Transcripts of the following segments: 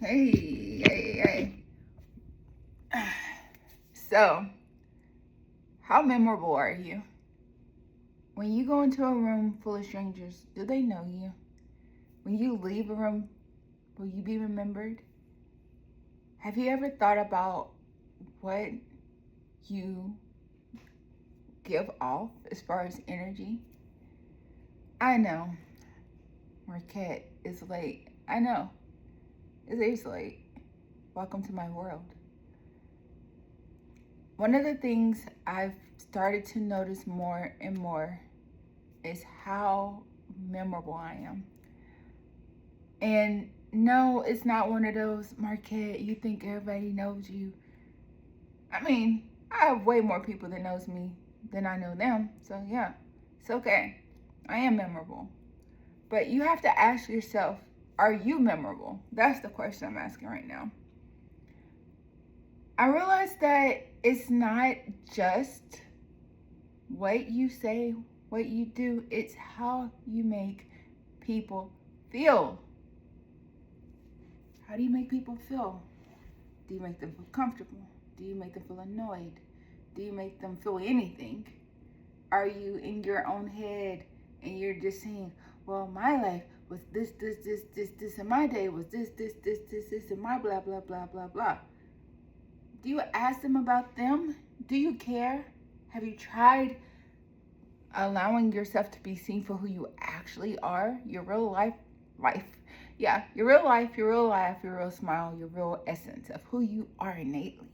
Hey. So, how memorable are you? When you go into a room full of strangers, do they know you? When you leave a room, will you be remembered? Have you ever thought about what you give off as far as energy? I know Markette is late. I know it is late. Welcome to my world. One of the things I've started to notice more and more is how memorable I am. And no, it's not one of those, Markette, you think everybody knows you. I mean, I have way more people that knows me than I know them. So yeah, it's okay. I am memorable. But you have to ask yourself, are you memorable? That's the question I'm asking right now. I realize that it's not just what you say, what you do, it's how you make people feel. How do you make people feel? Do you make them feel comfortable? Do you make them feel annoyed? Do you make them feel anything? Are you in your own head and you're just saying, well, my life was this, and my day was this, and my blah, blah, blah, blah, blah. Do you ask them about them? Do you care? Have you tried allowing yourself to be seen for who you actually are? Your real life. Yeah, your real life, your real laugh, your real smile, your real essence of who you are innately.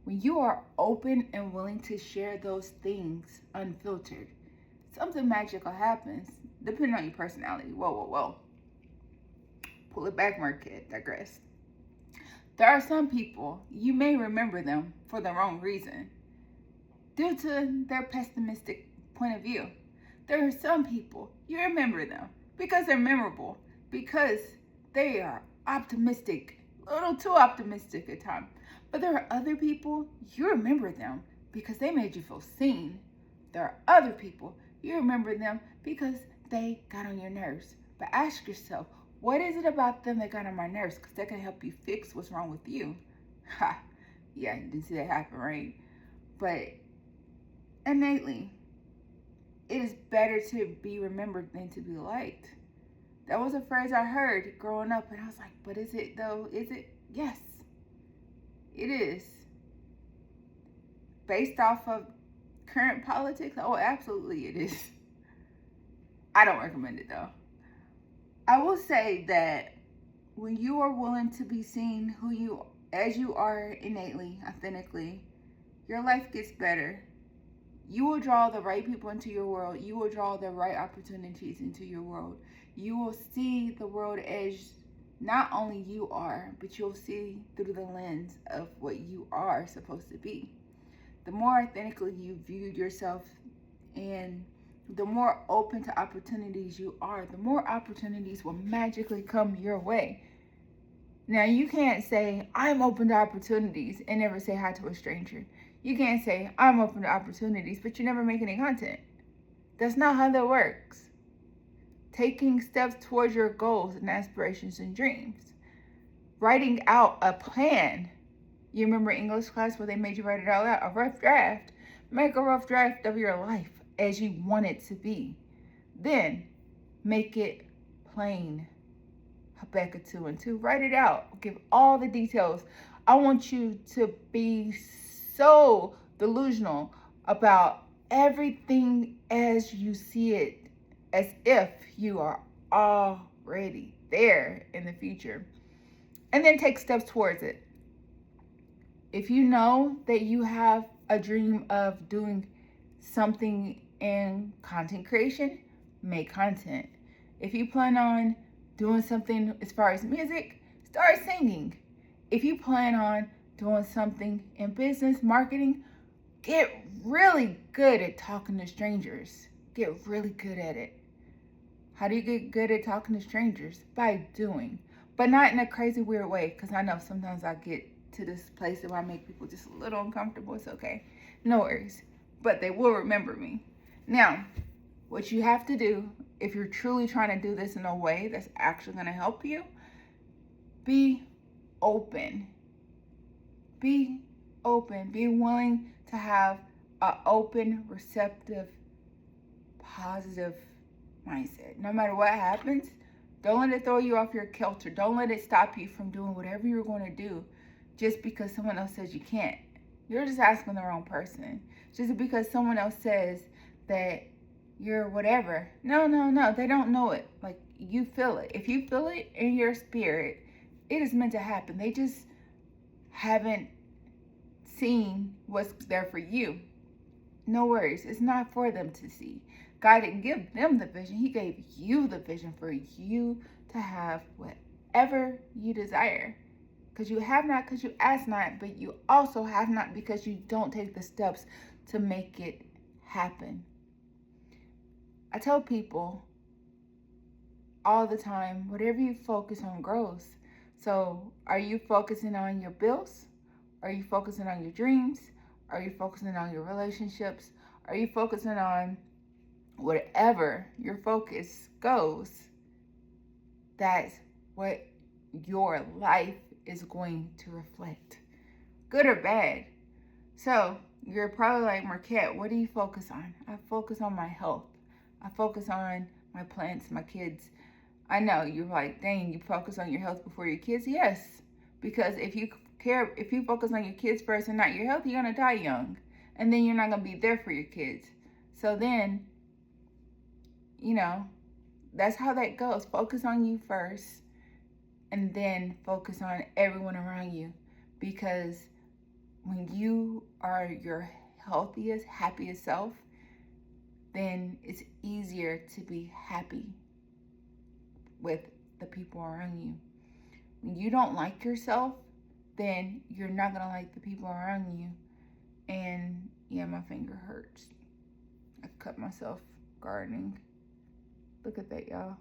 When you are open and willing to share those things unfiltered, something magical happens, depending on your personality. Whoa. Pull it back, Markette, digress. There are some people, you may remember them for the wrong reason, due to their pessimistic point of view. There are some people, you remember them because they're memorable, because they are optimistic, a little too optimistic at times. But there are other people, you remember them because they made you feel seen. There are other people, you remember them because they got on your nerves. But ask yourself, what is it about them that got on my nerves? Because that can help you fix what's wrong with you. Ha, yeah, you didn't see that happen, right? But innately, it is better to be remembered than to be liked. That was a phrase I heard growing up, and I was like, but is it though? Is it? Yes, it is. Based off of current politics? Oh, absolutely it is. I don't recommend it though. I will say that when you are willing to be seen as you are innately, authentically, your life gets better. You will draw the right people into your world. You will draw the right opportunities into your world. You will see the world as not only you are, but you'll see through the lens of what you are supposed to be. The more authentically you view yourself and the more open to opportunities you are, the more opportunities will magically come your way. Now, you can't say, I'm open to opportunities and never say hi to a stranger. You can't say, I'm open to opportunities, but you never make any content. That's not how that works. Taking steps towards your goals and aspirations and dreams. Writing out a plan. You remember English class where they made you write it all out? A rough draft. Make a rough draft of your life as you want it to be. Then make it plain. Habakkuk 2:2. Write it out. Give all the details. I want you to be so delusional about everything as you see it, as if you are already there in the future. And then take steps towards it. If you know that you have a dream of doing something in content creation, make content. If you plan on doing something as far as music, start singing. If you plan on doing something in business, marketing, get really good at talking to strangers. Get really good at it. How do you get good at talking to strangers? By doing. But not in a crazy weird way, because I know sometimes I get to this place where I make people just a little uncomfortable. It's okay. No worries. But they will remember me. Now, what you have to do, if you're truly trying to do this in a way that's actually going to help you, be open. Be open. Be willing to have an open, receptive, positive mindset. No matter what happens, don't let it throw you off your kilter. Don't let it stop you from doing whatever you're going to do just because someone else says you can't. You're just asking the wrong person. Just because someone else says that you're whatever. No. They don't know it. Like, you feel it. If you feel it in your spirit, it is meant to happen. They just haven't seen what's there for you. No worries. It's not for them to see. God didn't give them the vision. He gave you the vision for you to have whatever you desire. Because you have not because you ask not, but you also have not because you don't take the steps to make it happen. I tell people all the time, whatever you focus on grows. So are you focusing on your bills? Are you focusing on your dreams? Are you focusing on your relationships? Are you focusing on whatever your focus goes? That's what your life is going to reflect, good or bad. So you're probably like, Markette, what do you focus on? I focus on my health. I focus on my plants, my kids. I know you're like, dang, you focus on your health before your kids? Yes, because if you focus on your kids first and not your health, you're gonna die young, and then you're not gonna be there for your kids. So then, that's how that goes. Focus on you first, and then focus on everyone around you, because when you are your healthiest, happiest self, then it's easier to be happy with the people around you. When you don't like yourself, then you're not going to like the people around you. And yeah, my finger hurts. I cut myself gardening. Look at that, y'all.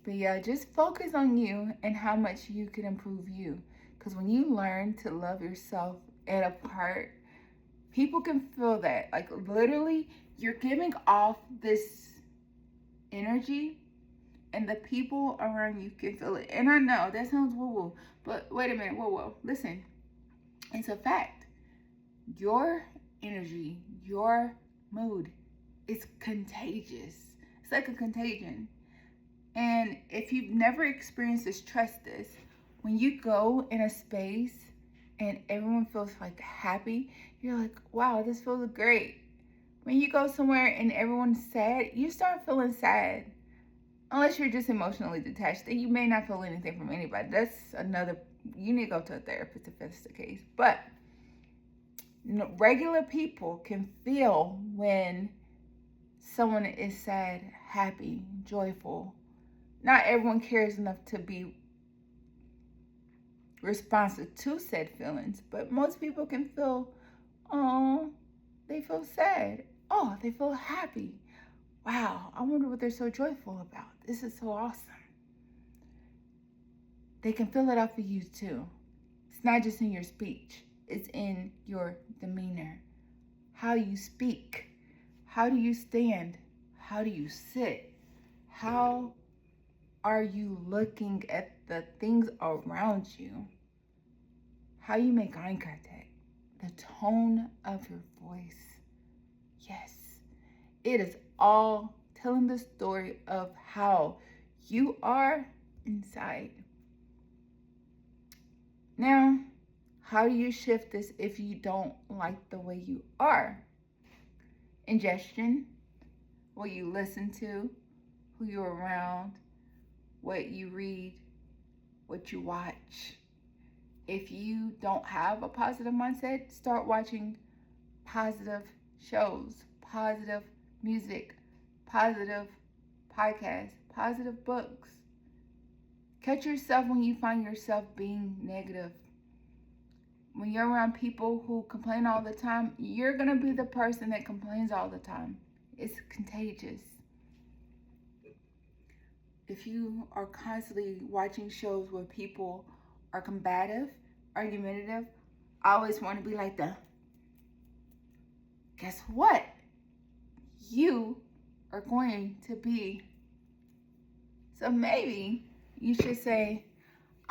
But yeah, just focus on you and how much you can improve you. Because when you learn to love yourself and apart, people can feel that. Like, literally, you're giving off this energy, and the people around you can feel it. And I know that sounds woo-woo, but wait a minute, whoa. Listen, it's a fact. Your energy, your mood is contagious. It's like a contagion. And if you've never experienced this, trust this. When you go in a space and everyone feels like happy, you're like, wow, this feels great. When you go somewhere and everyone's sad, you start feeling sad. Unless you're just emotionally detached, then you may not feel anything from anybody. That's you need to go to a therapist if that's the case. But regular people can feel when someone is sad, happy, joyful. Not everyone cares enough to be responsive to said feelings, but most people can feel, oh, they feel sad. Oh, they feel happy. Wow, I wonder what they're so joyful about. This is so awesome. They can feel it off of you too. It's not just in your speech. It's in your demeanor. How you speak. How do you stand? How do you sit? How are you looking at the things around you? How you make eye contact? The tone of your voice. Yes, it is all telling the story of how you are inside. Now, how do you shift this if you don't like the way you are? Ingestion, what you listen to, who you're around, what you read, what you watch. If you don't have a positive mindset, start watching positive shows, positive music, positive podcasts, positive books. Catch yourself when you find yourself being negative. When you're around people who complain all the time, you're going to be the person that complains all the time. It's contagious. If you are constantly watching shows where people are combative, argumentative, I always want to be like them. Guess what? You are going to be. So maybe you should say,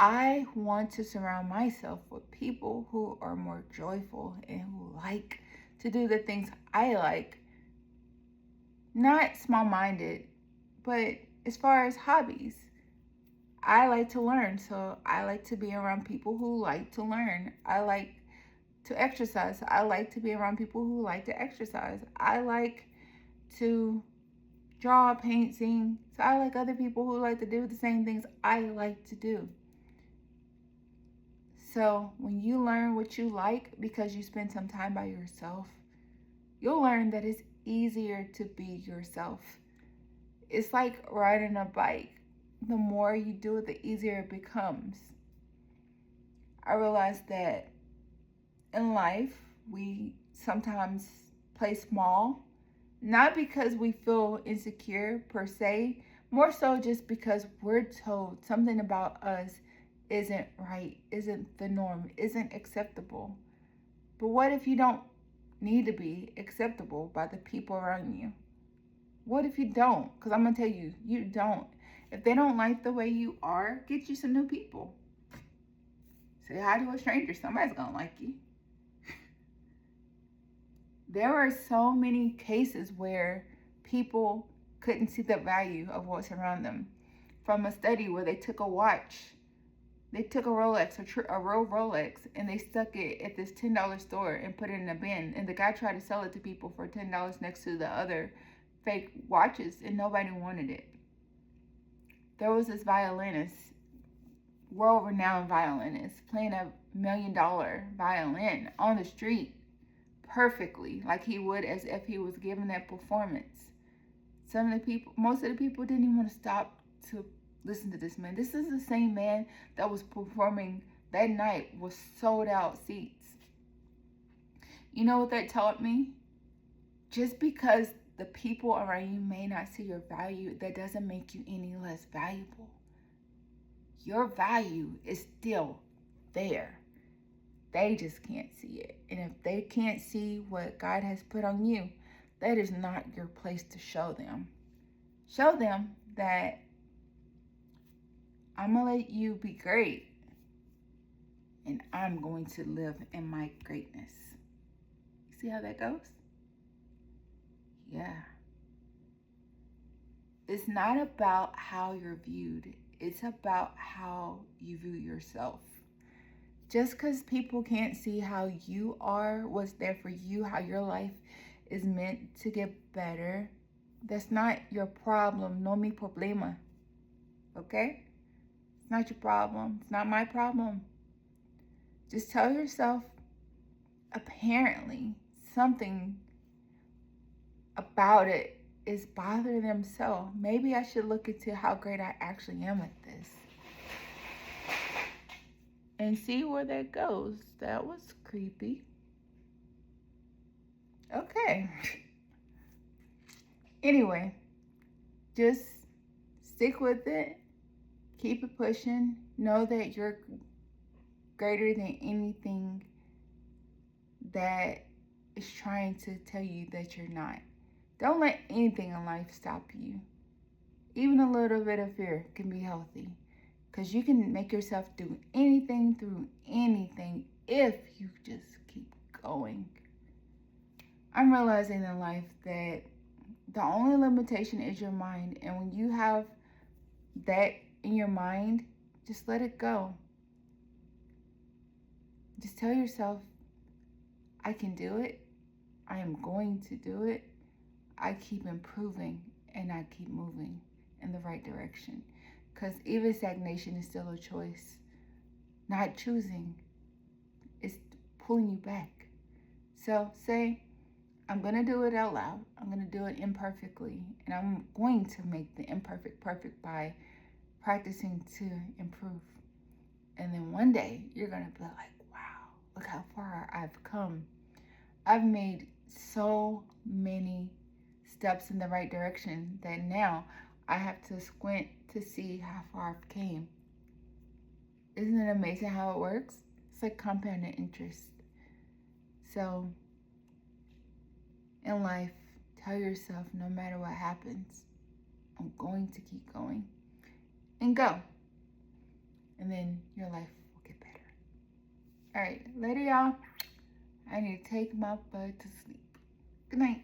I want to surround myself with people who are more joyful and who like to do the things I like. Not small minded, but as far as hobbies, I like to learn. So I like to be around people who like to learn. I like to exercise. I like to be around people who like to exercise. I like to draw, paint, sing. So I like other people who like to do the same things I like to do. So when you learn what you like because you spend some time by yourself, you'll learn that it's easier to be yourself. It's like riding a bike. The more you do it, the easier it becomes. I realized that in life, we sometimes play small, not because we feel insecure per se, more so just because we're told something about us isn't right, isn't the norm, isn't acceptable. But what if you don't need to be acceptable by the people around you? What if you don't? Because I'm going to tell you, you don't. If they don't like the way you are, get you some new people. Say hi to a stranger. Somebody's going to like you. There are so many cases where people couldn't see the value of what's around them. From a study where they took a watch, they took a Rolex, a real Rolex, and they stuck it at this $10 store and put it in a bin. And the guy tried to sell it to people for $10 next to the other fake watches, and nobody wanted it. There was this violinist, world-renowned violinist, playing $1 million violin on the street perfectly, like he would as if he was giving that performance. Most of the people didn't even want to stop to listen to this man. This is the same man that was performing that night with sold out seats. You know what that taught me? Just because the people around you may not see your value, that doesn't make you any less valuable. Your value is still there. They just can't see it. And if they can't see what God has put on you, that is not your place to show them. Show them that I'm going to let you be great, and I'm going to live in my greatness. You see how that goes? Yeah. It's not about how you're viewed. It's about how you view yourself. Just because people can't see how you are, what's there for you, how your life is meant to get better, that's not your problem. No mi problema. Okay? It's not your problem. It's not my problem. Just tell yourself, apparently, something about it is bothering them so. Maybe I should look into how great I actually am at this. And see where that goes. That was creepy. Okay. Anyway, just stick with it. Keep it pushing. Know that you're greater than anything that is trying to tell you that you're not. Don't let anything in life stop you. Even a little bit of fear can be healthy. Because you can make yourself do anything through anything if you just keep going. I'm realizing in life that the only limitation is your mind. And when you have that in your mind, just let it go. Just tell yourself, I can do it. I am going to do it. I keep improving and I keep moving in the right direction. Because even stagnation is still a choice. Not choosing is pulling you back. So say, I'm going to do it out loud. I'm going to do it imperfectly. And I'm going to make the imperfect perfect by practicing to improve. And then one day, you're going to be like, wow, look how far I've come. I've made so many steps in the right direction that now I have to squint to see how far I've came. Isn't it amazing how it works? It's like compounded interest. So, in life, tell yourself no matter what happens, I'm going to keep going. And go. And and then your life will get better. All right, later, y'all. I need to take my butt to sleep. Good night.